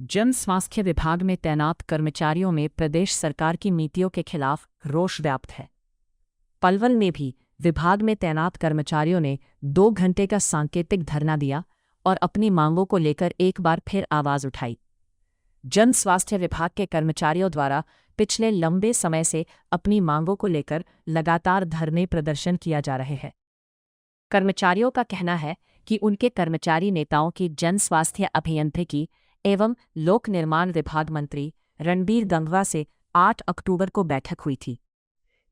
जन स्वास्थ्य विभाग में तैनात कर्मचारियों में प्रदेश सरकार की नीतियों के खिलाफ रोष व्याप्त है। पलवल में भी विभाग में तैनात कर्मचारियों ने 2 घंटे का सांकेतिक धरना दिया और अपनी मांगों को लेकर एक बार फिर आवाज उठाई। जन स्वास्थ्य विभाग के कर्मचारियों द्वारा पिछले लंबे समय से अपनी मांगों को लेकर लगातार धरने प्रदर्शन किया जा रहे हैं। कर्मचारियों का कहना है कि उनके कर्मचारी नेताओं की जन स्वास्थ्य अभियांत्रिकी एवं लोक निर्माण विभाग मंत्री रणबीर गंगवा से 8 अक्टूबर को बैठक हुई थी,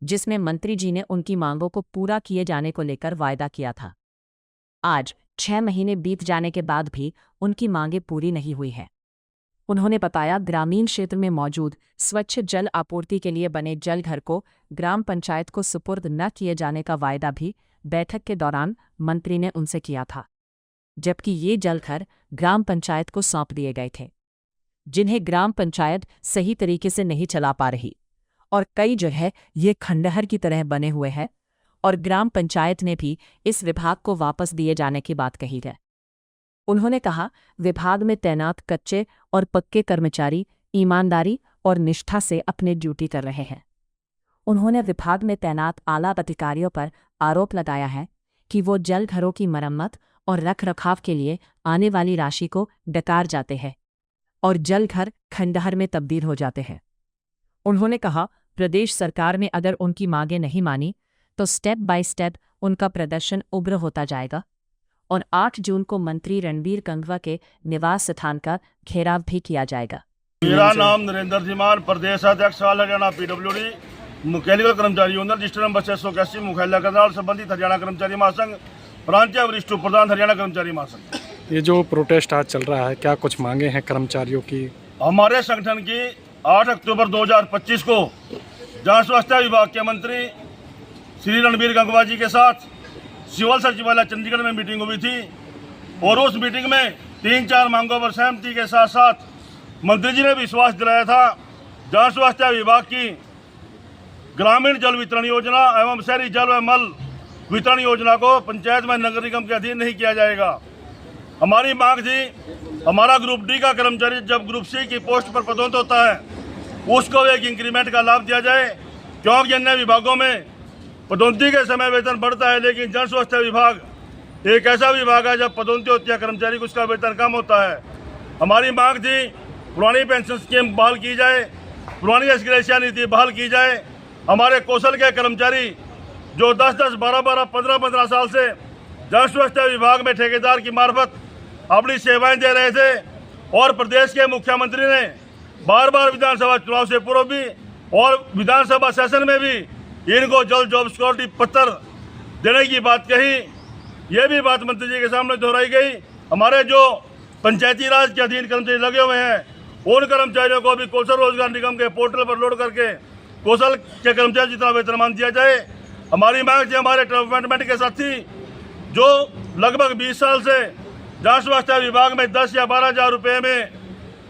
जिसमें मंत्री जी ने उनकी मांगों को पूरा किए जाने को लेकर वायदा किया था। आज 6 महीने बीत जाने के बाद भी उनकी मांगें पूरी नहीं हुई हैं। उन्होंने बताया, ग्रामीण क्षेत्र में मौजूद स्वच्छ जल आपूर्ति के लिए बने जल घर को ग्राम पंचायत को सुपुर्द न किए जाने का वायदा भी बैठक के दौरान मंत्री ने उनसे किया था, जबकि ये जल घर ग्राम पंचायत को सौंप दिए गए थे, जिन्हें ग्राम पंचायत सही तरीके से नहीं चला पा रही और कई जगह ये खंडहर की तरह बने हुए हैं और ग्राम पंचायत ने भी इस विभाग को वापस दिए जाने की बात कही है। उन्होंने कहा, विभाग में तैनात कच्चे और पक्के कर्मचारी ईमानदारी और निष्ठा से अपनी ड्यूटी कर रहे हैं। उन्होंने विभाग में तैनात आला अधिकारियों पर आरोप लगाया है कि वो जल घरों की मरम्मत और रखरखाव के लिए आने वाली राशि को डकार जाते हैं और जल घर खंडहर में तब्दील हो जाते हैं। उन्होंने कहा, प्रदेश सरकार ने अगर उनकी मांगें नहीं मानी तो स्टेप बाय स्टेप उनका प्रदर्शन उग्र होता जाएगा और 8 जून को मंत्री रणबीर गंगवा के निवास स्थान का घेराव भी किया जाएगा। मेरा नाम नरेंद्र धीमान, प्रदेश अध्यक्ष हरियाणा पीडब्ल्यूडी मैकेनिकल कर्मचारी यूनियन रजिस्टर नंबर 681 मुख्यालय करनाल संबंधित हरियाणा कर्मचारी महासंघ प्रांतीय वरिष्ठ प्रधान हरियाणा कर्मचारी महासंघ। ये जो प्रोटेस्ट आज चल रहा है, क्या कुछ मांगे हैं कर्मचारियों की? हमारे संगठन की 8 अक्टूबर 2025 को जन स्वास्थ्य विभाग के मंत्री श्री रणबीर गंगवा जी के साथ सिविल सचिवालय चंडीगढ़ में मीटिंग हुई थी और उस मीटिंग में 3-4 मांगों पर सहमति के साथ साथ मंत्री जी ने विश्वास दिलाया था जन स्वास्थ्य विभाग की ग्रामीण जल वितरण योजना एवं शहरी जल व मल वितरण योजना को पंचायत में नगर निगम के अधीन नहीं किया जाएगा। हमारी मांग थी, हमारा ग्रुप डी का कर्मचारी जब ग्रुप सी की पोस्ट पर पदोन्नत होता है उसको एक इंक्रीमेंट का लाभ दिया जाए, क्योंकि अन्य विभागों में पदोन्नति के समय वेतन बढ़ता है, लेकिन जन स्वास्थ्य विभाग एक ऐसा विभाग है जब पदोन्नति होती है कर्मचारी को उसका वेतन कम होता है। हमारी मांग थी पुरानी पेंशन स्कीम बहाल की जाए, पुरानी एस्ग्रेशिया नीति बहाल की जाए। हमारे कौशल के कर्मचारी जो 10-10, 12-12, 15-15 साल से जन स्वास्थ्य विभाग में ठेकेदार की मार्फत अपनी सेवाएं दे रहे थे और प्रदेश के मुख्यमंत्री ने बार-बार विधानसभा चुनाव से पूर्व भी और विधानसभा सेशन में भी इनको जल्द जॉब सिक्योरिटी पत्र देने की बात कही। ये भी बात मंत्री जी के सामने दोहराई गई। हमारे जो पंचायती राज के अधीन कर्मचारी लगे हुए हैं उन कर्मचारियों को भी कौशल रोजगार निगम के पोर्टल पर लोड करके कौशल के कर्मचारी जितना वेतनमान दिया जाए। हमारी मांग थी हमारे डेवलपमेंट के साथी जो लगभग 20 साल से जन स्वास्थ्य विभाग में 10 या 12 हज़ार रुपये में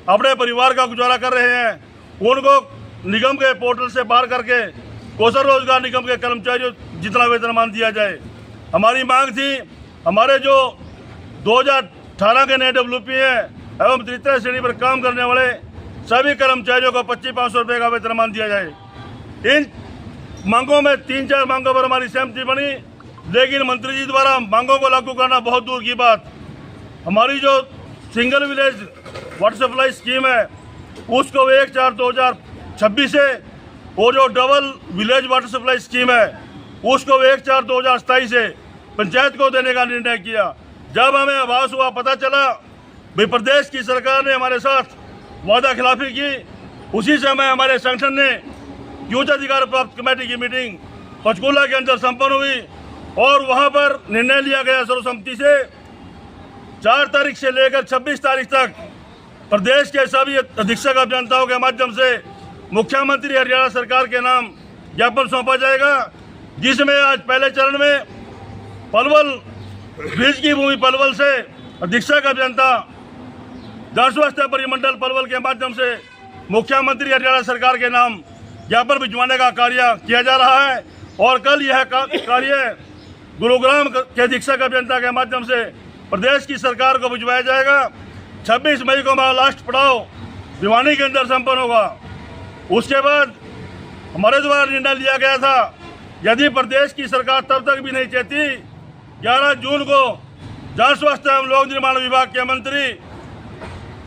अपने परिवार का गुजारा कर रहे हैं, उनको निगम के पोर्टल से बाहर करके कौशल रोजगार निगम के कर्मचारियों जितना वेतनमान दिया जाए। हमारी मांग थी हमारे जो 2018 के नए डब्ल्यूपी हैं एवं तृतीय श्रेणी पर काम करने वाले सभी कर्मचारियों को 2500 रुपये का वेतनमान दिया जाए। इन मांगों में 3-4 मांगों पर हमारी सहमति बनी, लेकिन मंत्री जी द्वारा मांगों को लागू करना बहुत दूर की बात। हमारी जो single village water supply scheme है उसको 1/4/2026 से और जो double village water supply scheme है उसको 1/4/2027 से पंचायत को देने का निर्णय किया। जब हमें आभास हुआ, पता चला भाई प्रदेश की सरकार ने हमारे साथ वादा खिलाफी की, उसी समय हमारे संगठन ने उच्च अधिकार प्राप्त कमेटी की मीटिंग पंचकूला के अंदर संपन्न हुई और वहां पर निर्णय लिया गया सर्वसम्मति से 4 तारीख से लेकर 26 तारीख तक प्रदेश के सभी अधीक्षक अभियंताओं के माध्यम से मुख्यमंत्री हरियाणा सरकार के नाम ज्ञापन सौंपा जाएगा, जिसमें आज पहले चरण में पलवल ब्रिज की भूमि पलवल से अधीक्षक अभियंता जन स्वास्थ्य परिमंडल पलवल के माध्यम से मुख्यमंत्री हरियाणा सरकार के नाम ज्ञापन भिजवाने का कार्य किया जा रहा है और कल यह कार्य गुरुग्राम के अधीक्षक अभियंता के माध्यम से प्रदेश की सरकार को भिजवाया जाएगा। 26 मई को हमारा लास्ट पड़ाव भिवानी के अंदर संपन्न होगा। उसके बाद हमारे द्वारा निर्णय लिया गया था, यदि प्रदेश की सरकार तब तक भी नहीं चाहती, 11 जून को जन स्वास्थ्य एवं लोक निर्माण विभाग के मंत्री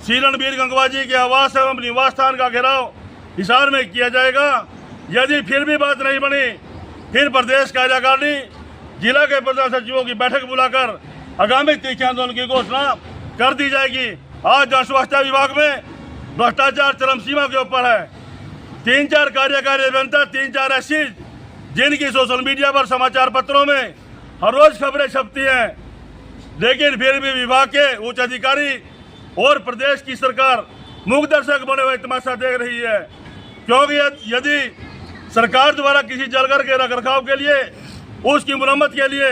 श्री रणबीर गंगवा जी के आवास एवं निवास स्थान का घेराव हिसार में किया जाएगा। यदि फिर भी बात नहीं बनी, फिर प्रदेश कार्यकारिणी जिला के प्रधान सचिवों की बैठक बुलाकर आगामी तीखे आंदोलन की घोषणा कर दी जाएगी। आज जन स्वास्थ्य विभाग में भ्रष्टाचार चरम सीमा के ऊपर है। 3-4 कार्यकारी अभियंता, 3-4 ऐसी जिनकी सोशल मीडिया पर समाचार पत्रों में हर रोज खबरें छपती हैं, लेकिन फिर भी विभाग के उच्च अधिकारी और प्रदेश की सरकार मूक दर्शक बने हुए तमाशा देख रही है। क्योंकि यदि सरकार द्वारा किसी जलघर के रखरखाव के लिए, उसकी मुरम्मत के लिए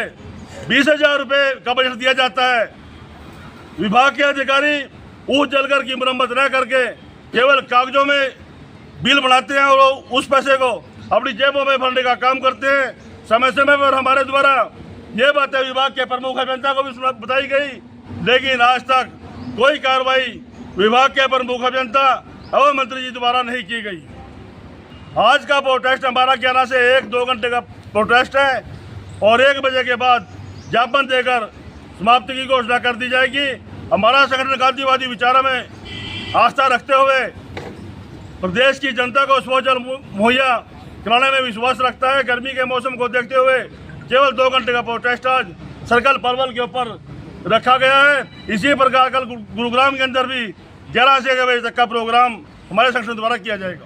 20,000 रुपये का बजट दिया जाता है, विभाग के अधिकारी उस जलघर की मुरम्मत न करके केवल कागजों में बिल बनाते हैं और उस पैसे को अपनी जेबों में भरने का काम करते हैं। समय समय पर हमारे द्वारा ये बातें विभाग के प्रमुख अभियंता को भी बताई गई, लेकिन आज तक कोई कार्रवाई विभाग के प्रमुख अभियंता एवं मंत्री जी द्वारा नहीं की गई। आज का प्रोटेस्ट हमारा कहना से 1-2 घंटे का प्रोटेस्ट है और 1 बजे के बाद ज्ञापन देकर समाप्ति की घोषणा कर दी जाएगी। हमारा संगठन गांधीवादी विचारों में आस्था रखते हुए प्रदेश की जनता को स्वजल मुहैया कराने में विश्वास रखता है। गर्मी के मौसम को देखते हुए केवल 2 घंटे का प्रोटेस्ट आज सर्कल पलवल के ऊपर रखा गया है। इसी प्रकार कल गुरुग्राम के अंदर भी 11 से 1 बजे तक का प्रोग्राम हमारे संगठन द्वारा किया जाएगा।